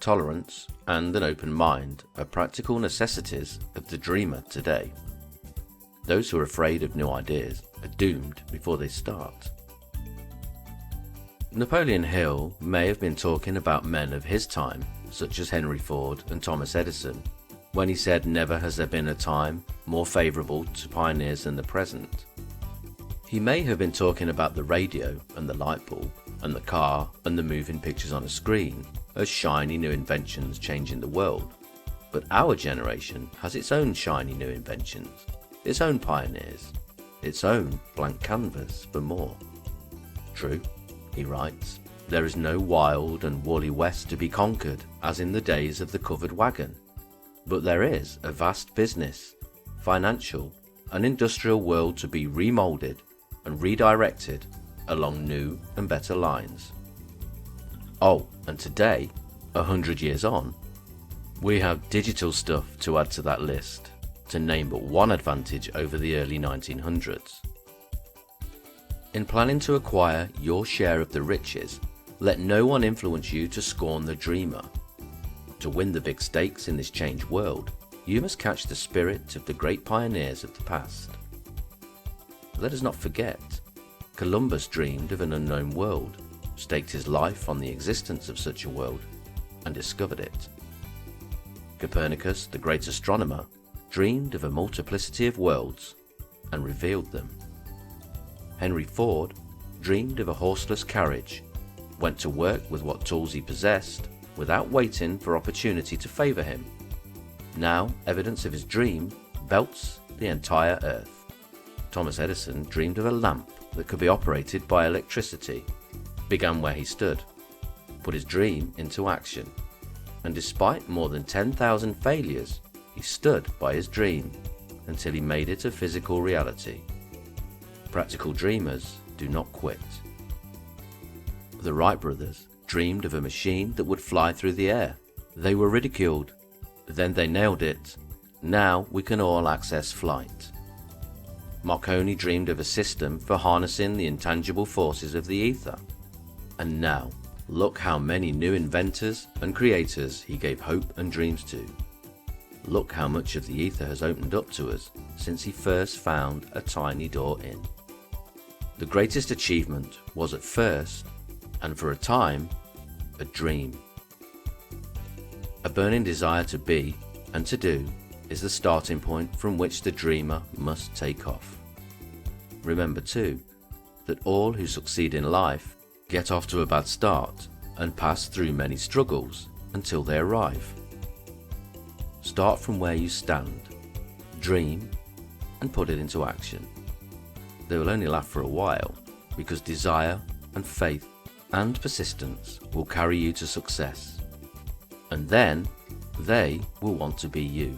tolerance, and an open mind are practical necessities of the dreamer today. Those who are afraid of new ideas are doomed before they start. Napoleon Hill may have been talking about men of his time, such as Henry Ford and Thomas Edison, when he said never has there been a time more favourable to pioneers than the present. He may have been talking about the radio and the light bulb and the car and the moving pictures on a screen as shiny new inventions changing the world. But our generation has its own shiny new inventions, its own pioneers, its own blank canvas for more. True, he writes, there is no wild and woolly west to be conquered as in the days of the covered wagon, but there is a vast business, financial and industrial world to be remoulded and redirected along new and better lines. Oh, and today, 100 years on, we have digital stuff to add to that list, to name but one advantage over the early 1900s. In planning to acquire your share of the riches, let no one influence you to scorn the dreamer. To win the big stakes in this changed world, you must catch the spirit of the great pioneers of the past. Let us not forget, Columbus dreamed of an unknown world, staked his life on the existence of such a world, and discovered it. Copernicus, the great astronomer, dreamed of a multiplicity of worlds, and revealed them. Henry Ford dreamed of a horseless carriage, went to work with what tools he possessed, without waiting for opportunity to favour him. Now, evidence of his dream belts the entire earth. Thomas Edison dreamed of a lamp that could be operated by electricity, began where he stood, put his dream into action, and despite more than 10,000 failures, he stood by his dream until he made it a physical reality. Practical dreamers do not quit. The Wright brothers dreamed of a machine that would fly through the air. They were ridiculed. Then they nailed it. Now we can all access flight. Marconi dreamed of a system for harnessing the intangible forces of the ether. And now, look how many new inventors and creators he gave hope and dreams to. Look how much of the ether has opened up to us since he first found a tiny door in. The greatest achievement was at first, and for a time, a dream. A burning desire to be and to do is the starting point from which the dreamer must take off. Remember too, that all who succeed in life get off to a bad start and pass through many struggles until they arrive. Start from where you stand, dream, and put it into action. They will only last for a while, because desire and faith and persistence will carry you to success. And then they will want to be you.